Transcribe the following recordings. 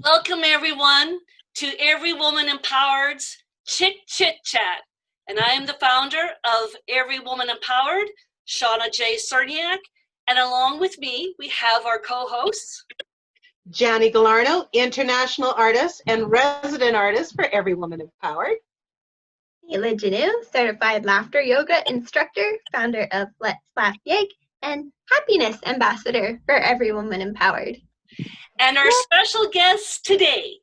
Welcome, everyone, to Every Woman Empowered's Chit Chat. And I am the founder of Every Woman Empowered, Shauna J. Cerniak. And along with me, we have our co-hosts, Jani Galarno, international artist and resident artist for Every Woman Empowered. Hila Janu, certified laughter yoga instructor, founder of Let's Laugh Yig, and happiness ambassador for Every Woman Empowered. And our special guest today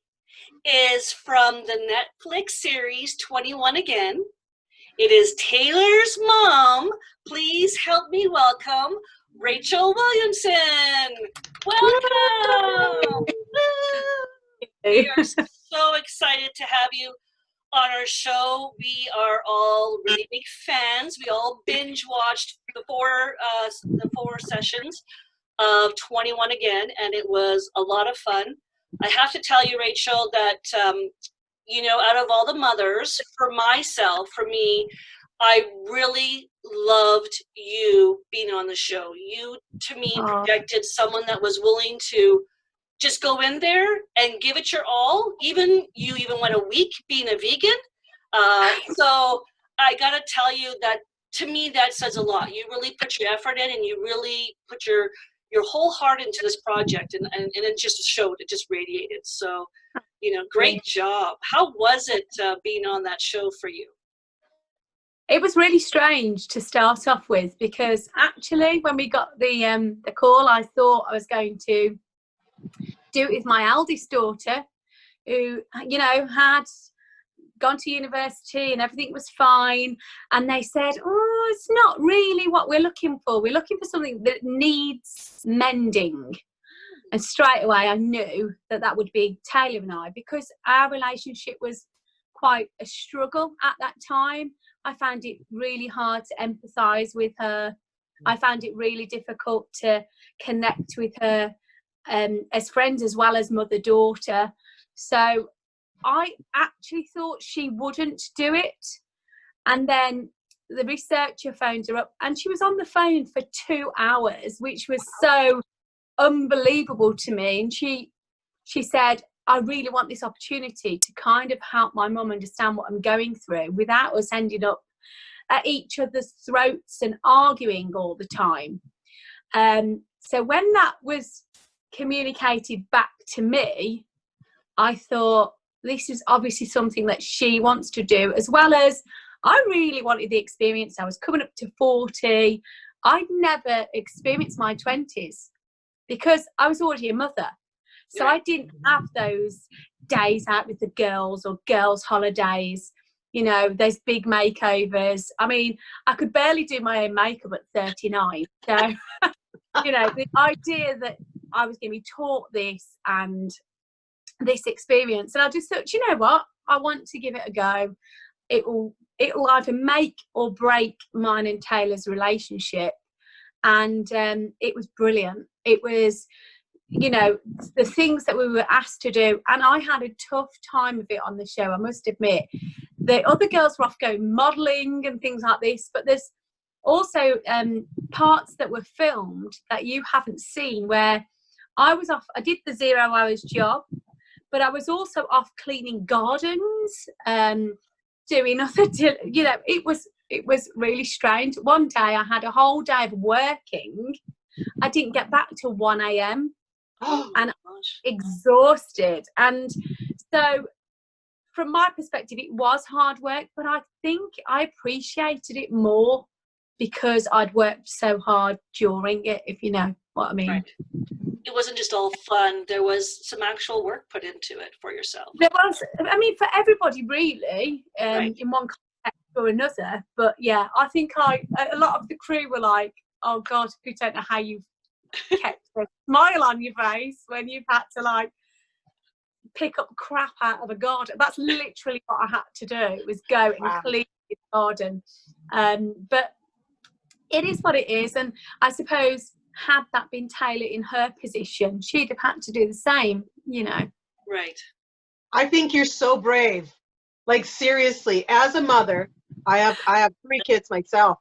is from the Netflix series 21 Again. It is Taylor's mom. Please help me welcome Rachel Williamson. Welcome. We are so excited to have you on our show. We are all really big fans. We all binge watched the four sessions of 21 Again, and it was a lot of fun. I have to tell you, Rachel, that out of all the mothers, for me, I really loved you being on the show. You, to me, projected someone that was willing to just go in there and give it your all. You even went a week being a vegan. So I got to tell you that, to me, that says a lot. You really put your effort in, and you really put your whole heart into this project, and it just showed. It just radiated. So, great job. How was it being on that show for you? It was really strange to start off with, because actually when we got the call, I thought I was going to do it with my eldest daughter, who had gone to university and everything was fine, and they said, oh, it's not really what we're looking for. We're looking for something that needs mending. And straight away I knew that would be Taylor and I, because our relationship was quite a struggle at that time. I found it really hard to empathise with her. I found it really difficult to connect with her as friends as well as mother-daughter. So I actually thought she wouldn't do it. And then the researcher phoned her up, and she was on the phone for 2 hours, which was so unbelievable to me. And she said, I really want this opportunity to kind of help my mum understand what I'm going through without us ending up at each other's throats and arguing all the time. So when that was communicated back to me, I thought, this is obviously something that she wants to do, as well as I really wanted the experience. I was coming up to 40. I'd never experienced my 20s because I was already a mother. So I didn't have those days out with the girls or girls' holidays, those big makeovers. I mean, I could barely do my own makeup at 39. So, the idea that I was going to be taught this and this experience, and I just thought, you know what, I want to give it a go. It will either make or break mine and Taylor's relationship. And it was brilliant. It was, the things that we were asked to do, and I had a tough time of it on the show, I must admit. The other girls were off going modelling and things like this, but there's also parts that were filmed that you haven't seen, where I was off. I did the 0 hours job, but I was also off cleaning gardens, doing other, it was really strange. One day I had a whole day of working. I didn't get back till 1 a.m. and I was exhausted. And so from my perspective, it was hard work, but I think I appreciated it more because I'd worked so hard during it, if you know what I mean. Right. It wasn't just all fun. There was some actual work put into it for yourself. There was, I mean, for everybody really, in one context or another. But yeah, I think a lot of the crew were like, oh God, we don't know how you've kept a smile on your face when you've had to like pick up crap out of a garden. That's literally what I had to do. It was go and clean the garden. But it is what it is. And I suppose had that been Taylor in her position, she'd have had to do the same, Right. I think you're so brave. Like, seriously, as a mother, I have 3 kids myself.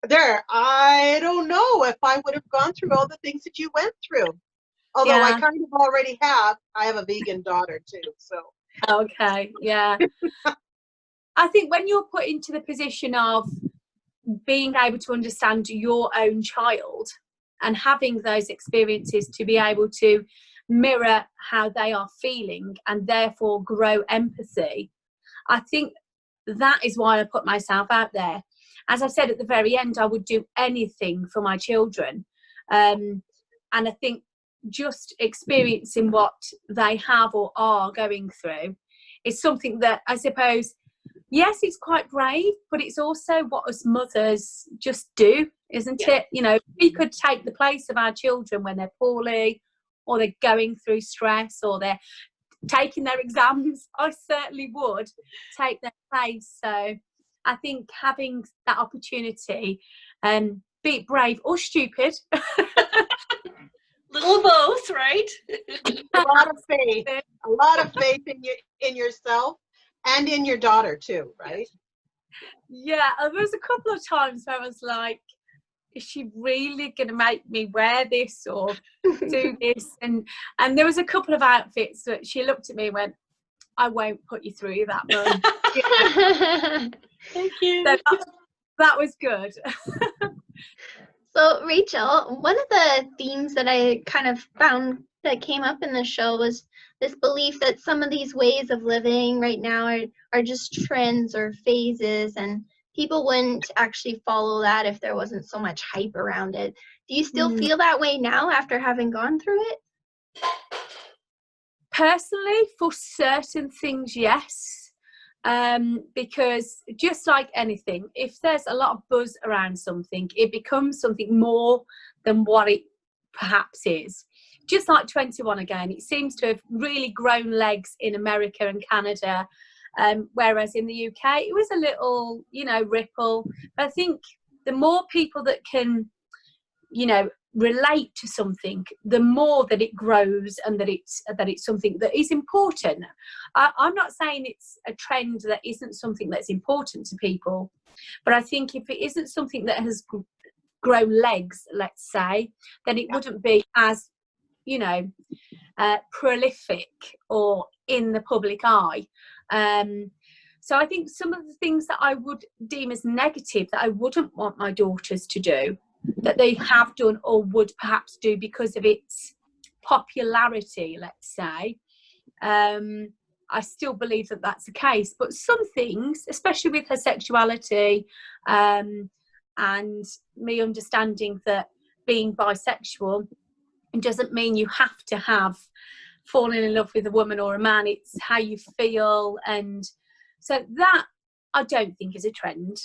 I don't know if I would have gone through all the things that you went through. Although I Yeah. kind of already have. I have a vegan daughter too, so. Okay, yeah. I think when you're put into the position of being able to understand your own child and having those experiences to be able to mirror how they are feeling and therefore grow empathy, I think that is why I put myself out there. As I said at the very end, I would do anything for my children. And I think just experiencing what they have or are going through is something that I suppose, yes, it's quite brave, but it's also what us mothers just do, isn't it? You know, we could take the place of our children when they're poorly or they're going through stress or they're taking their exams. I certainly would take their place. So I think having that opportunity, be it brave or stupid. Little of both, right? A lot of faith. A lot of faith in yourself and in your daughter too, right? Yeah, there was a couple of times where I was like, is she really going to make me wear this or do this? And there was a couple of outfits that she looked at me and went, I won't put you through that, Mum. Thank you. So that was good. So, Rachel, one of the themes that I kind of found that came up in the show was this belief that some of these ways of living right now are just trends or phases, and people wouldn't actually follow that if there wasn't so much hype around it. Do you still feel that way now after having gone through it? Personally, for certain things, yes. Because just like anything, if there's a lot of buzz around something, it becomes something more than what it perhaps is. Just like 21 again, it seems to have really grown legs in America and Canada, whereas in the UK it was a little, ripple. But I think the more people that can, relate to something, the more that it grows and that it's something that is important. I'm not saying it's a trend that isn't something that's important to people, but I think if it isn't something that has grown legs, let's say, then it wouldn't be as prolific or in the public eye. So I think some of the things that I would deem as negative that I wouldn't want my daughters to do, that they have done or would perhaps do because of its popularity, let's say, I still believe that that's the case. But some things, especially with her sexuality, and me understanding that being bisexual doesn't mean you have to have fallen in love with a woman or a man. It's how you feel. And so that I don't think is a trend.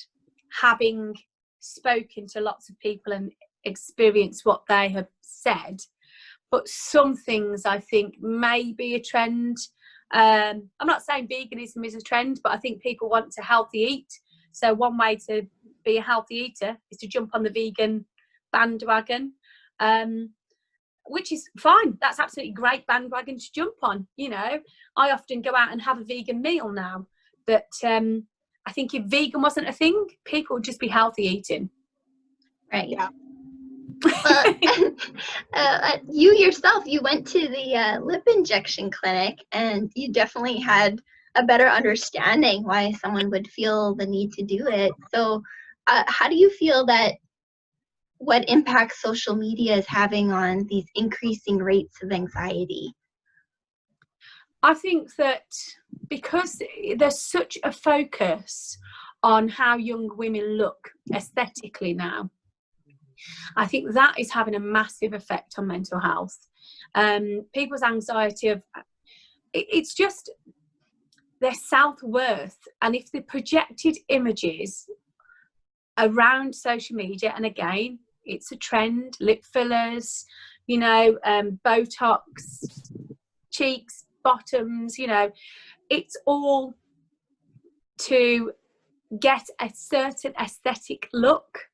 Having spoken to lots of people and experienced what they have said, but some things I think may be a trend. I'm not saying veganism is a trend, but I think people want to healthy eat. So one way to be a healthy eater is to jump on the vegan bandwagon, which is fine. That's absolutely great bandwagon to jump on. I often go out and have a vegan meal now, but I think if vegan wasn't a thing, people would just be healthy eating. Right. Yeah. You yourself, you went to the lip injection clinic, and you definitely had a better understanding why someone would feel the need to do it. So how do you feel that what impact social media is having on these increasing rates of anxiety? I think that because there's such a focus on how young women look aesthetically now, I think that is having a massive effect on mental health. People's anxiety it's just their self-worth. And if the projected images around social media, and again, it's a trend, lip fillers, Botox, cheeks, bottoms, it's all to get a certain aesthetic look.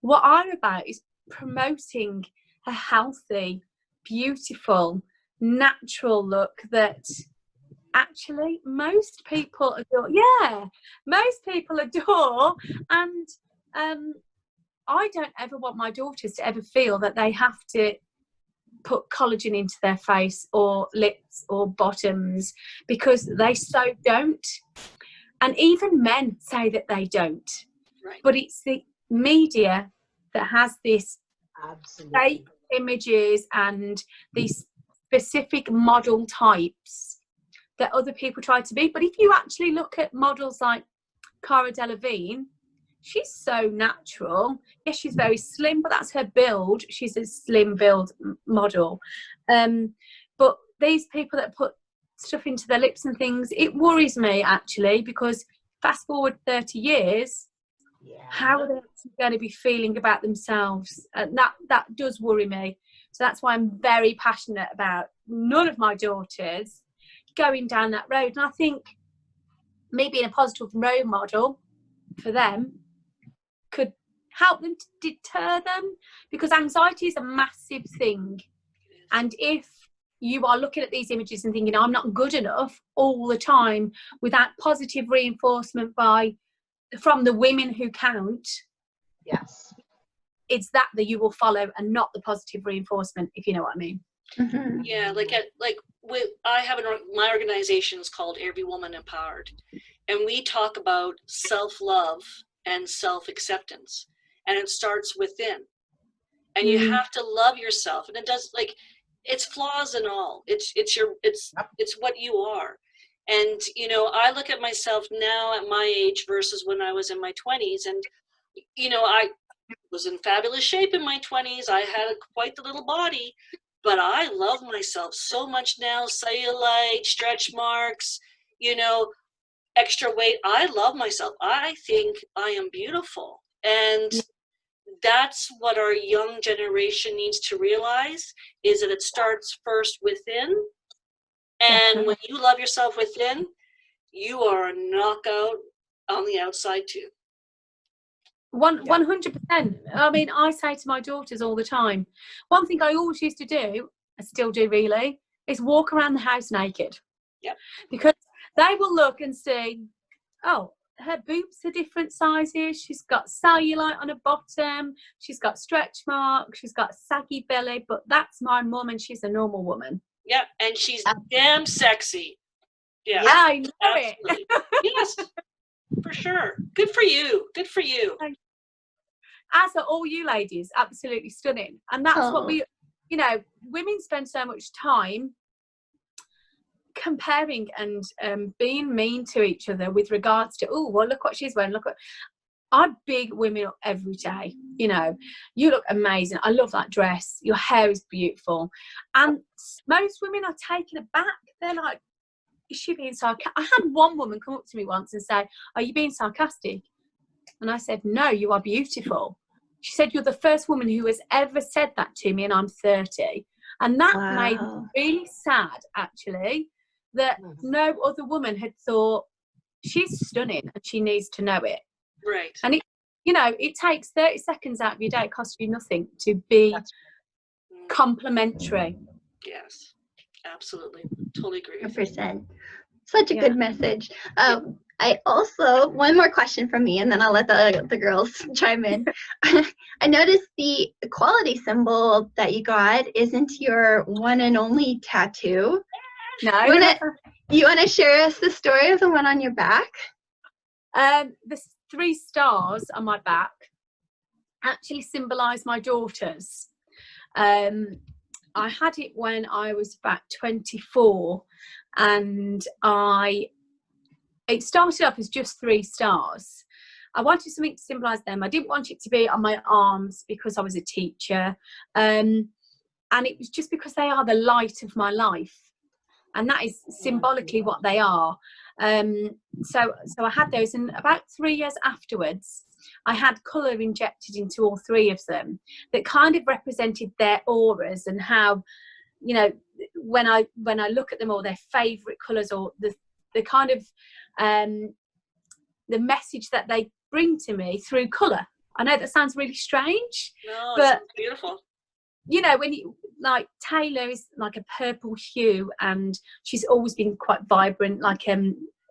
What I'm about is promoting a healthy, beautiful, natural look that actually most people adore. Yeah, most people adore. And I don't ever want my daughters to ever feel that they have to put collagen into their face or lips or bottoms, because they so don't. And even men say that they don't. Right. But it's the media that has this fake images and these specific model types that other people try to be. But if you actually look at models like Cara Delevingne, she's so natural. Yes, she's very slim, but that's her build. She's a slim build model. But these people that put stuff into their lips and things, it worries me actually, because fast forward 30 years, how are they actually going to be feeling about themselves? And that does worry me. So that's why I'm very passionate about none of my daughters going down that road. And I think me being a positive role model for them could help them to deter them, because anxiety is a massive thing. And if you are looking at these images and thinking, I'm not good enough all the time, without positive reinforcement from the women who count, yes, it's that you will follow, and not the positive reinforcement, if you know what I mean. Mm-hmm. Yeah, I have my organization is called Every Woman Empowered, and we talk about self-love and self-acceptance, and it starts within, and you have to love yourself, and it does, like, it's flaws and all. It's what you are. And, you know, I look at myself now at my age versus when I was in my 20s. And, you know, I was in fabulous shape in my 20s. I had quite the little body, but I love myself so much now. Cellulite, stretch marks, you know, extra weight. I love myself. I think I am beautiful. And that's what our young generation needs to realize, is that it starts first within. And when you love yourself within, you are a knockout on the outside too. 100%. I mean, I say to my daughters all the time, one thing I always used to do, I still do really, is walk around the house naked. Yep. Because they will look and see, oh, her boobs are different sizes, she's got cellulite on her bottom, she's got stretch marks, she's got saggy belly, but that's my mum and she's a normal woman. Yeah, and she's damn sexy. Yeah, I know absolutely. Yes, for sure. Good for you. Good for you. As are all you ladies, absolutely stunning. And that's what we, you know, women spend so much time comparing and being mean to each other with regards to, oh, well, look what she's wearing, look what I big women up every day. You know, you look amazing, I love that dress, your hair is beautiful. And most women are taken aback. They're like, is she being sarcastic? I had one woman come up to me once and say, are you being sarcastic? And I said, no, you are beautiful. She said, you're the first woman who has ever said that to me, and I'm 30. And that made me really sad, actually, that no other woman had thought, she's stunning and she needs to know it. Right. And it, you know, it takes 30 seconds out of your day. It costs you nothing to be complimentary. Yes, absolutely. Totally agree. 100%. Such a good message. I also, one more question from me, and then I'll let the girls chime in. I noticed the equality symbol that you got isn't your one and only tattoo. No. You want to share us the story of the one on your back? The 3 stars on my back actually symbolise my daughters. I had it when I was about 24, and it started off as just 3 stars. I wanted something to symbolise them. I didn't want it to be on my arms because I was a teacher, and it was just because they are the light of my life, and that is symbolically what they are. So I had those, and about 3 years afterwards, I had colour injected into all 3 of them that kind of represented their auras, and how, you know, when I look at them, or their favourite colours, or the kind of the message that they bring to me through colour. I know that sounds really strange, no, but it's beautiful. You know, when you, like, Taylor is like a purple hue, and she's always been quite vibrant, like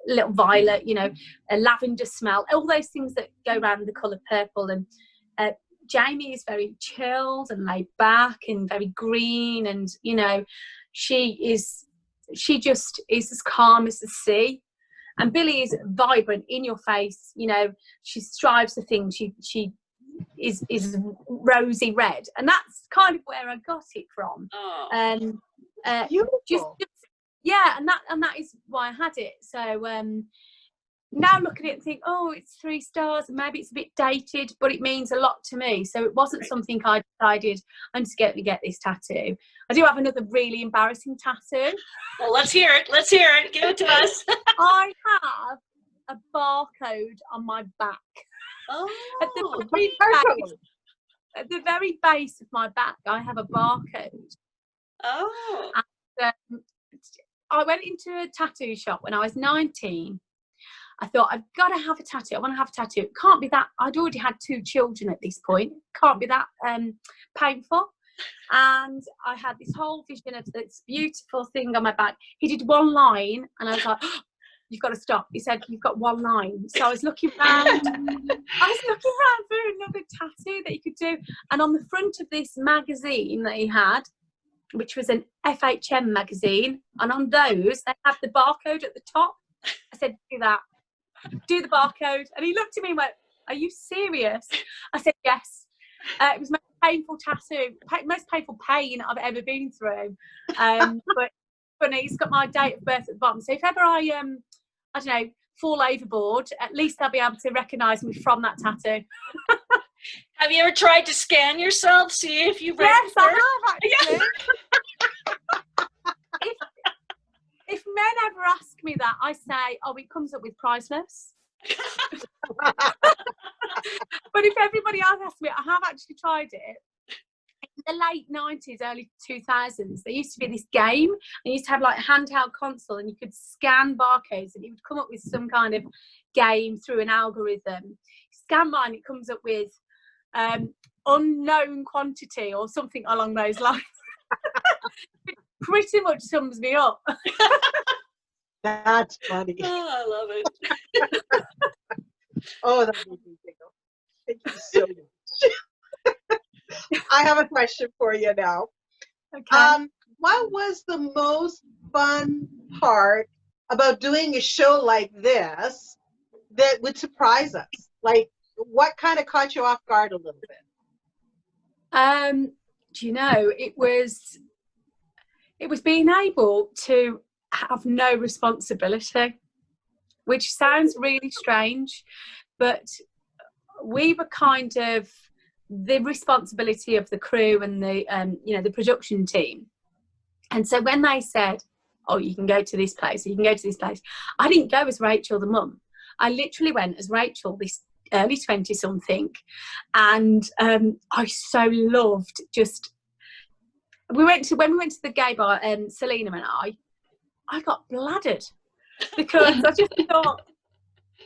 little violet, you know, a lavender smell, all those things that go around the colour purple. And Jamie is very chilled and laid back and very green, and you know, she just is as calm as the sea. And Billy is vibrant, in your face. You know, she strives for things. She is rosy red, and that's kind of where I got it from. Beautiful. Just yeah, and that is why I had it. So now look at it and think, oh, it's 3 stars, and maybe it's a bit dated, but it means a lot to me. So it wasn't something I decided I'm just going to get this tattoo. I do have another really embarrassing tattoo. Well, let's hear it. Let's hear it. Give it to us. I have a barcode on my back. Oh, At the very base of my back, I have a barcode. oh. And, I went into a tattoo shop when I was 19. I thought, I've got to have a tattoo. I want to have a tattoo. It can't be that. I'd already had 2 children at this point. It can't be that painful. And I had this whole vision of this beautiful thing on my back. He did 1 line, and I was like, oh, you've got to stop. He said, you've got 1 line. So I was looking around. For another tattoo that he could do. And on the front of this magazine that he had, which was an FHM magazine, and on those, they have the barcode at the top. I said, do that. Do the barcode. And he looked at me and went, are you serious? I said, yes. It was the most painful tattoo, most painful pain I've ever been through. But funny, it's got my date of birth at the bottom. So if ever I don't know, fall overboard, at least I'll be able to recognise me from that tattoo. Have you ever tried to scan yourself, see if you've Yes, I have, actually. If men ever ask me that, I say, oh, it comes up with priceless. But if everybody else asks me, I have actually tried it. In the late 90s, early 2000s, there used to be this game, and you used to have like a handheld console, and you could scan barcodes, and it would come up with some kind of game through an algorithm. Scan mine, it comes up with unknown quantity or something along those lines. It pretty much sums me up. That's funny. Oh, I love it. Oh, that made me giggle. Thank you so much. I have a question for you now. Okay. What was the most fun part about doing a show like this that would surprise us? Like, what kind of caught you off guard a little bit? Do you know, it was being able to have no responsibility, which sounds really strange, but we were kind of the responsibility of the crew and the the production team. And so when they said, oh, you can go to this place, or you can go to this place, I didn't go as Rachel the mum. I literally went as Rachel, this early 20-something, and I so loved just. When we went to the gay bar, Selena and I got bladdered because I just thought,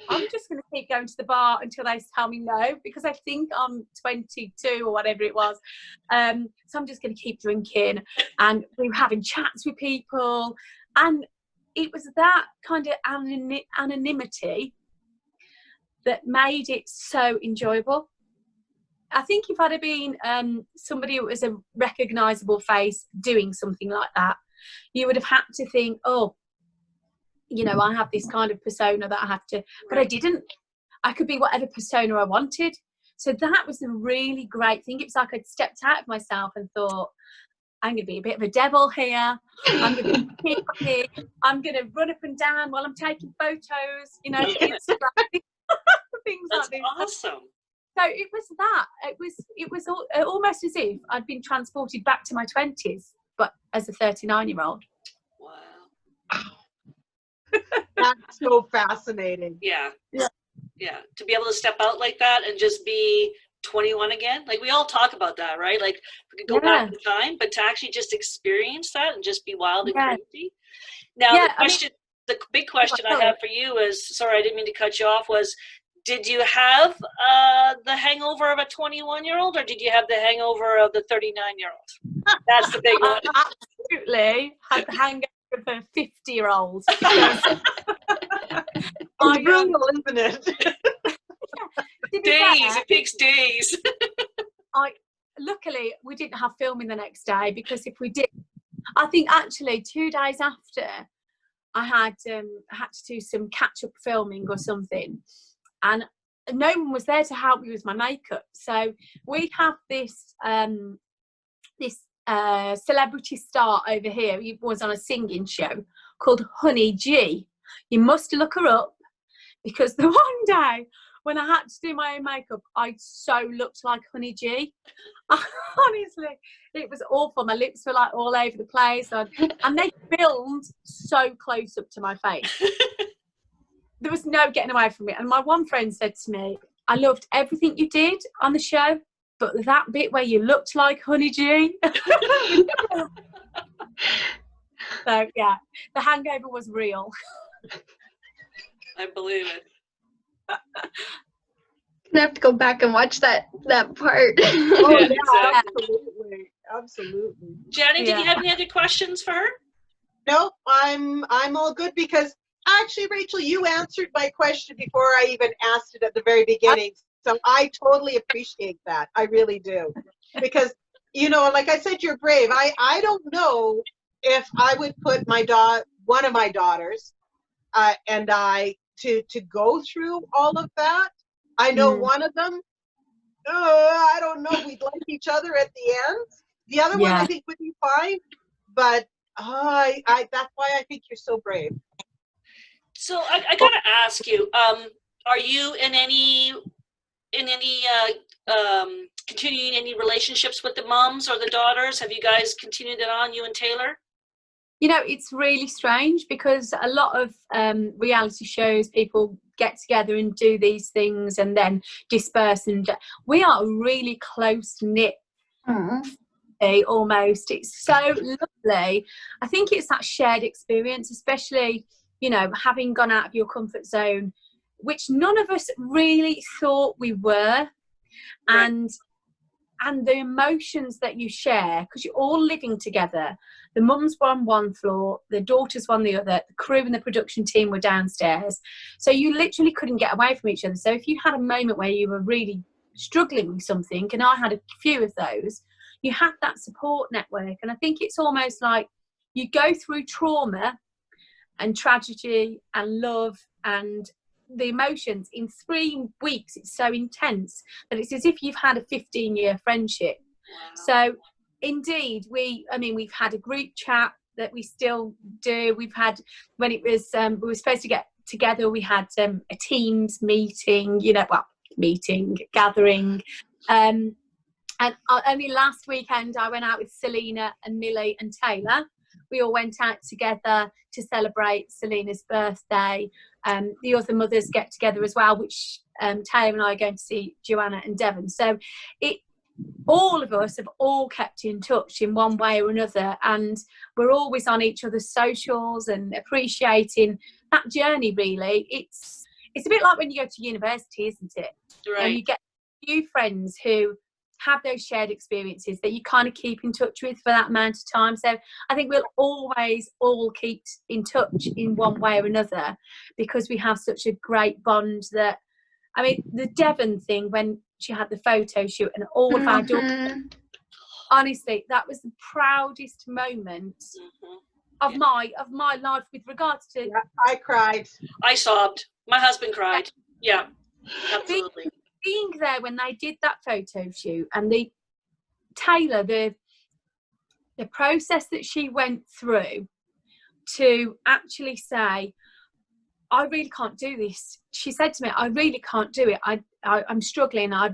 I'm just going to keep going to the bar until they tell me no, because I think I'm 22 or whatever it was. So I'm just going to keep drinking, and we were having chats with people, and it was that kind of anonymity that made it so enjoyable. I think if I'd have been somebody who was a recognisable face doing something like that, you would have had to think, oh, I have this kind of persona that I have to, but I didn't. I could be whatever persona I wanted. So that was a really great thing. It's like I'd stepped out of myself and thought, I'm going to be a bit of a devil here. I'm going to be here. I'm going to run up and down while I'm taking photos, things That's like this. awesome. So it was that. It was almost as if I'd been transported back to my 20s, but as a 39-year-old. Wow. That's so fascinating. Yeah. To be able to step out like that and just be 21 again. Like, we all talk about that, right? Like, we could go back in time, but to actually just experience that and just be wild and crazy. Now, the big question I have for you is, sorry, I didn't mean to cut you off, was, did you have the hangover of a 21-year-old, or did you have the hangover of the 39-year-old? That's the big one. Absolutely had the hangover of a 50-year-old. It's brutal, isn't it? Days. It takes days. luckily we didn't have filming the next day, because if we did, I think actually 2 days after I had to do some catch-up filming or something, and no one was there to help me with my makeup. So we have this celebrity star over here. He was on a singing show called Honey G. You must look her up, because the one day when I had to do my own makeup, I so looked like Honey G. Honestly, it was awful. My lips were like all over the place, and they filmed so close up to my face. There was no getting away from it. And my one friend said to me, I loved everything you did on the show, but that bit where you looked like Honey G. So yeah, the hangover was real. I believe it. I have to go back and watch that part. Oh, Yeah, yeah, exactly. absolutely. Jenny, did you have any other questions for her? No, I'm all good, because actually, Rachel, you answered my question before I even asked it at the very beginning. So I totally appreciate that. I really do. Because, you know, like I said, you're brave. I don't know if I would put one of my daughters and I to go through all of that. I know one of them, I don't know if we'd like each other at the end. The other one I think would be fine, but that's why I think you're so brave. So I gotta ask you, are you in any continuing any relationships with the moms or the daughters? Have you guys continued it on, you and Taylor? You know, it's really strange, because a lot of reality shows, people get together and do these things and then disperse, and we are really close-knit. Almost. It's so lovely. I think it's that shared experience, especially, you know, having gone out of your comfort zone, which none of us really thought we were. Right. And the emotions that you share, because you're all living together. The mums were on one floor, the daughters were on the other, the crew and the production team were downstairs. So you literally couldn't get away from each other. So if you had a moment where you were really struggling with something, and I had a few of those, you had that support network. And I think it's almost like you go through trauma and tragedy and love and the emotions in 3 weeks. It's so intense that it's as if you've had a 15-year friendship. Wow. So indeed, we've had a group chat that we still do. We've had, when it was we were supposed to get together, we had a Teams meeting, gathering, and only last weekend I went out with Selena and Millie and Taylor. We all went out together to celebrate Selena's birthday. The other mothers get together as well, which Taylor and I are going to see Joanna and Devon. So all of us have all kept in touch in one way or another, and we're always on each other's socials and appreciating that journey. Really, it's a bit like when you go to university, isn't it? Right. And you get new friends who have those shared experiences that you kind of keep in touch with for that amount of time. So I think we'll always all keep in touch in one way or another, because we have such a great bond. That, I mean, the Devon thing, when she had the photo shoot and all of our daughters, honestly, that was the proudest moment of my life with regards to. Yeah, I cried. I sobbed. My husband cried. Yeah, absolutely. Being there when they did that photo shoot, and the process that she went through to actually say, I really can't do this. She said to me, I really can't do it. I'm struggling. I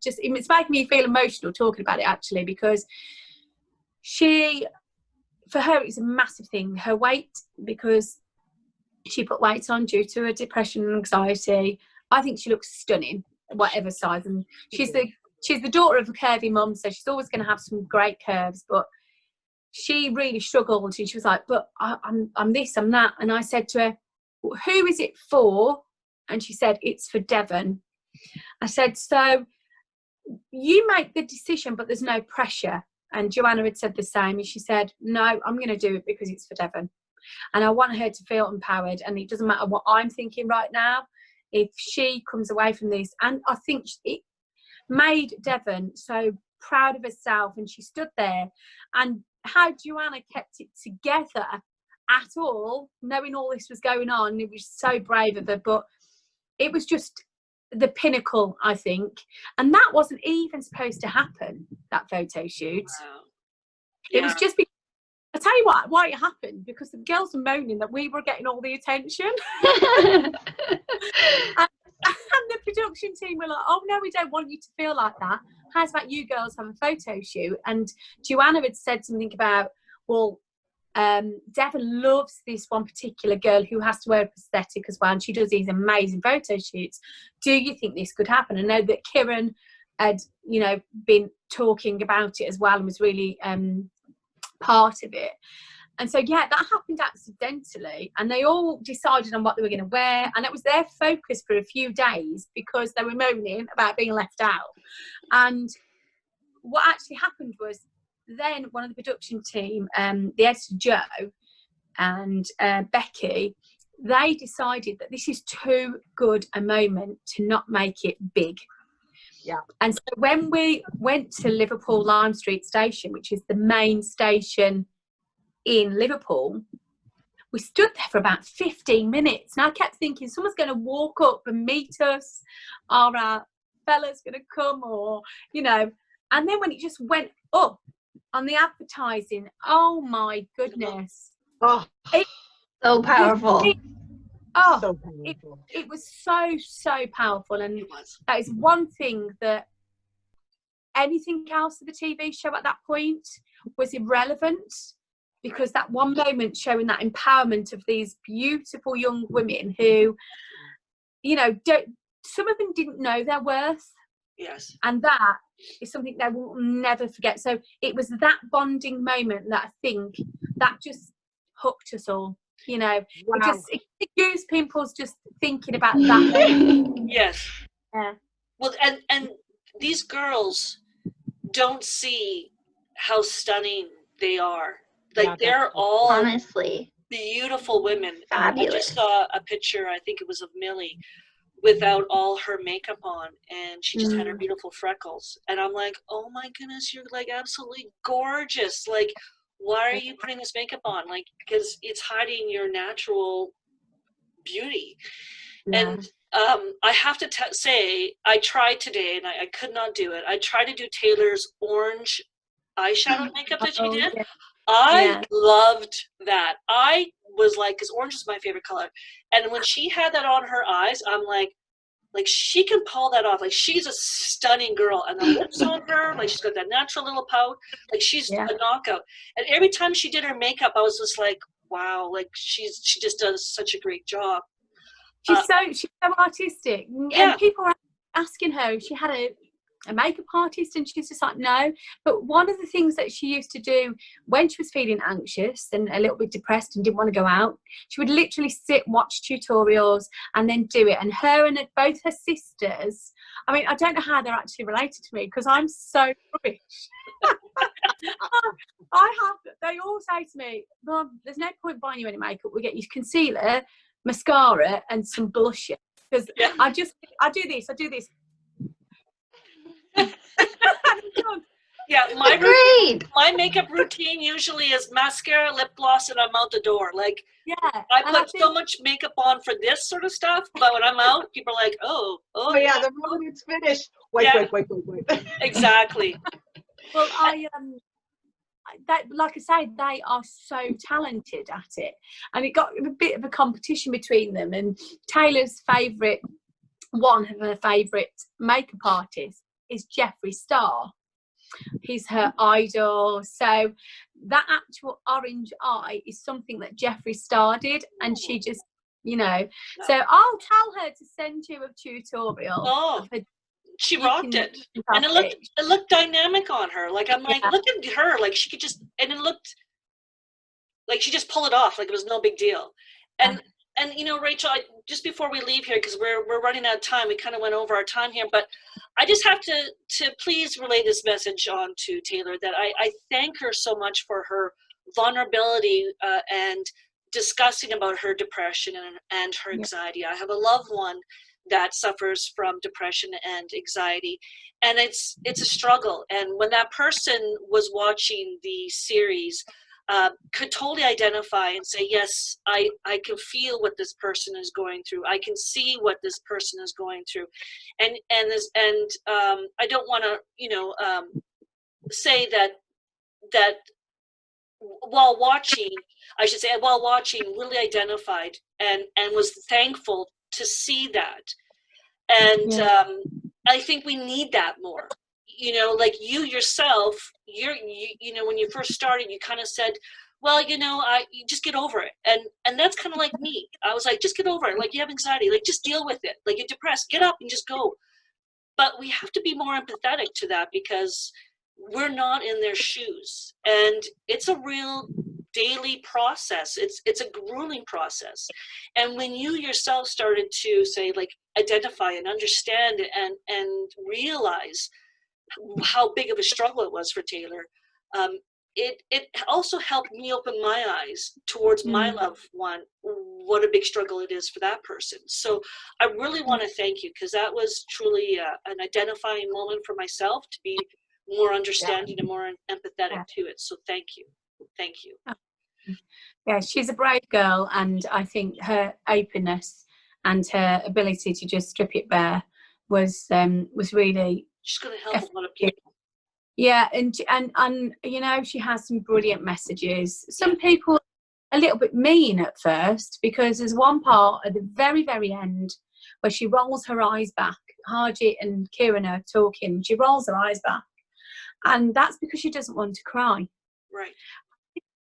just, it's making me feel emotional talking about it, actually, because for her, it's a massive thing. Her weight, because she put weight on due to her depression and anxiety. I think she looks stunning, whatever size. And she's the daughter of a curvy mum, so she's always going to have some great curves. But she really struggled, and she was like, but I'm this, I'm that. And I said to her, who is it for? And she said, it's for Devon. I said, so you make the decision, but there's no pressure. And Joanna had said the same, and she said, no, I'm going to do it because it's for Devon, and I want her to feel empowered, and it doesn't matter what I'm thinking right now. If she comes away from this, and I think made Devon so proud of herself, and she stood there, and how Joanna kept it together at all, knowing all this was going on. It was so brave of her, but it was just the pinnacle, I think. And that wasn't even supposed to happen, that photo shoot. Wow. It was just because, I tell you what, why it happened, because the girls were moaning that we were getting all the attention. and the production team were like, oh no, we don't want you to feel like that. How's about you girls have a photo shoot? And Joanna had said something about, well, Devon loves this one particular girl who has to wear a prosthetic as well, and she does these amazing photo shoots. Do you think this could happen? I know that Kieran had, you know, been talking about it as well and was really part of it. And so, yeah, that happened accidentally, and they all decided on what they were going to wear, and it was their focus for a few days because they were moaning about being left out. And what actually happened was, then one of the production team, the editor Joe and Becky, they decided that this is too good a moment to not make it big. Yeah. And so when we went to Liverpool Lime Street Station, which is the main station in Liverpool, we stood there for about 15 minutes. And I kept thinking, someone's going to walk up and meet us, or our fella's going to come, or, you know. And then when it just went up on the advertising, oh my goodness. Oh, So powerful. so powerful. It was so powerful. And that is one thing that anything else of the TV show at that point was irrelevant, because that one moment showing that empowerment of these beautiful young women who, you know, some of them didn't know their worth. Yes. And that is something they will never forget. So it was that bonding moment that I think that just hooked us all, you know. Wow. It gives pimples just thinking about that moment. Yes. Yeah. Well, and these girls don't see how stunning they are. Like, Yeah, they're definitely. all Honestly. beautiful women. I Fabulous. just saw a picture, I think it was of Millie, without all her makeup on, and she just had her beautiful freckles. And I'm like, oh my goodness, you're like absolutely gorgeous. Like, why are you putting this makeup on? Like, because it's hiding your natural beauty. Yeah. And I have to say, I tried today, and I could not do it. I tried to do Taylor's orange eyeshadow makeup that she did. Yeah. I loved that. I was like, because orange is my favorite color. And when she had that on her eyes, I'm like she can pull that off. Like, she's a stunning girl. And the lips on her, like, she's got that natural little pout. Like, she's a knockout. And every time she did her makeup, I was just like, wow, like, she just does such a great job. She's so artistic. Yeah. And people were asking her if she had a makeup artist, and she's just like, no. But one of the things that she used to do when she was feeling anxious and a little bit depressed and didn't want to go out, she would literally sit, watch tutorials, and then do it. And her and both her sisters, I mean, I don't know how they're actually related to me, because I'm so rubbish. They all say to me, Mum, there's no point buying you any makeup. We'll get you concealer, mascara, and some blusher. Because I do this. Yeah, my makeup routine usually is mascara, lip gloss, and I'm out the door. Like, I put so much makeup on for this sort of stuff, but when I'm out, people are like, oh yeah, the moment it's finished, wait. Exactly. Well, like I say, they are so talented at it, and it got a bit of a competition between them. And Taylor's one of her favourite makeup artists is Jeffree Star. He's her idol. So that actual orange eye is something that Jeffree Star did, and she just, you know. So I'll tell her to send you a tutorial. Oh, she rocked it, and it looked dynamic on her. Like, I'm like, look at her, like she could just, and it looked like she just pulled it off, like it was no big deal. And you know, Rachel, just before we leave here, because we're running out of time, we kind of went over our time here, but I just have to please relay this message on to Taylor, that I thank her so much for her vulnerability and discussing about her depression and her anxiety. I have a loved one that suffers from depression and anxiety, and it's a struggle. And when that person was watching the series, could totally identify and say, yes, I can feel what this person is going through. I can see what this person is going through, and I don't want to say that while watching, really identified and was thankful to see that. And I think we need that more. Like you yourself, when you first started, you kind of said, well, you just get over it. And that's kind of like me. I was like, just get over it. Like, you have anxiety, like, just deal with it. Like, you're depressed, get up and just go. But we have to be more empathetic to that, because we're not in their shoes. And it's a real daily process. It's a grueling process. And when you yourself started to say, like, identify and understand and realize how big of a struggle it was for Taylor, it also helped me open my eyes towards my loved one, what a big struggle it is for that person. So I really want to thank you, because that was truly an identifying moment for myself, to be more understanding and more empathetic to it. So thank you. Yeah, she's a brave girl, and I think her openness and her ability to just strip it bare was really, she's going to help a lot of people. Yeah, and she has some brilliant messages. Some people a little bit mean at first, because there's one part at the very, very end where she rolls her eyes back. Harjit and Kieran are talking. She rolls her eyes back, and that's because she doesn't want to cry. Right.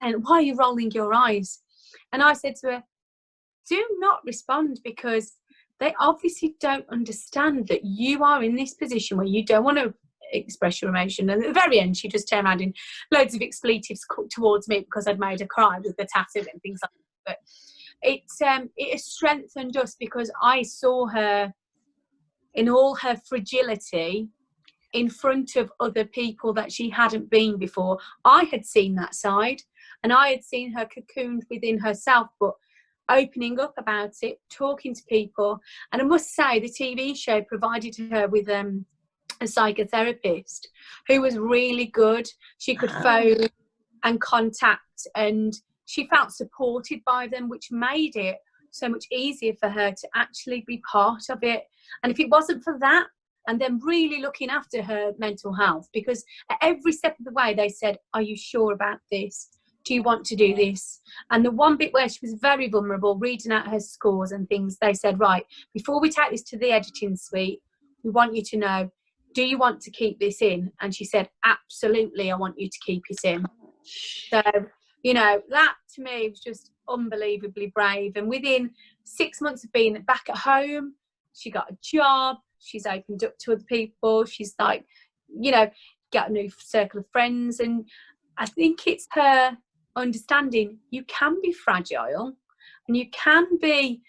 And why are you rolling your eyes? And I said to her, do not respond, because they obviously don't understand that you are in this position where you don't want to express your emotion. And at the very end, she just turned around in loads of expletives towards me because I'd made her cry with the tattoo and things like that. But it has strengthened us, because I saw her in all her fragility in front of other people that she hadn't been before. I had seen that side, and I had seen her cocooned within herself, but opening up about it, talking to people. And I must say, the TV show provided her with a psychotherapist who was really good. She could phone and contact, and she felt supported by them, which made it so much easier for her to actually be part of it. And if it wasn't for that, and then really looking after her mental health, because at every step of the way they said, are you sure about this? Do you want to do this? And the one bit where she was very vulnerable, reading out her scores and things, they said, right, before we take this to the editing suite, we want you to know, do you want to keep this in? And she said, absolutely, I want you to keep it in. So, that to me was just unbelievably brave. And within 6 months of being back at home, she got a job, she's opened up to other people, she's like, got a new circle of friends. And I think it's her understanding you can be fragile, and you can be,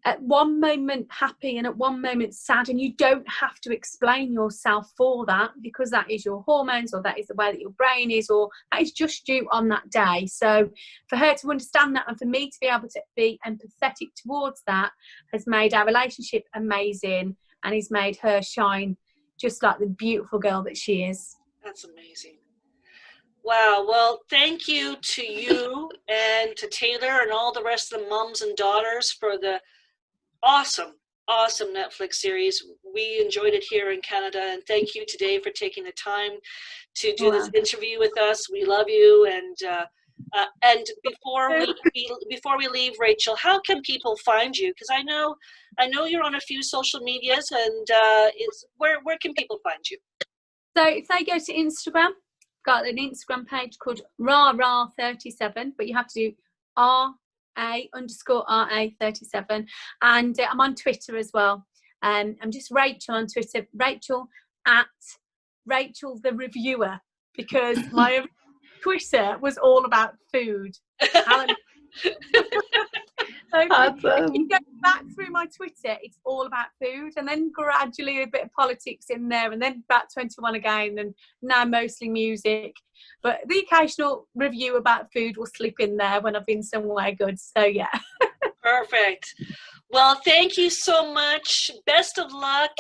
at one moment happy and at one moment sad, and you don't have to explain yourself for that, because that is your hormones, or that is the way that your brain is, or that is just you on that day. So for her to understand that, and for me to be able to be empathetic towards that, has made our relationship amazing, and has made her shine just like the beautiful girl that she is. That's amazing. Wow. Well, thank you to you and to Taylor and all the rest of the mums and daughters for the awesome Netflix series. We enjoyed it here in Canada, and thank you today for taking the time to do this interview with us. We love you. And before we leave, Rachel, how can people find you? Because I know you're on a few social medias, and where can people find you? So if they go to Instagram, got an Instagram page called RA37, but you have to do RA_RA37, and I'm on Twitter as well. I'm just Rachel on Twitter, Rachel the Reviewer, because my Twitter was all about food. So if you go back through my Twitter, it's all about food, and then gradually a bit of politics in there, and then about 21 again, and now mostly music. But the occasional review about food will slip in there when I've been somewhere good. So yeah. Perfect. Well, thank you so much. Best of luck.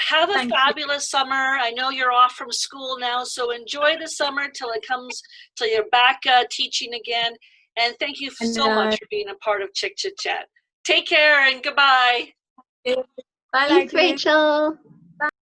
Have a Thank you. fabulous summer. I know you're off from school now, so enjoy the summer till you're back teaching again. And thank you so much for being a part of Chit Chat. Take care and goodbye. Bye, Thanks, ladies. Rachel.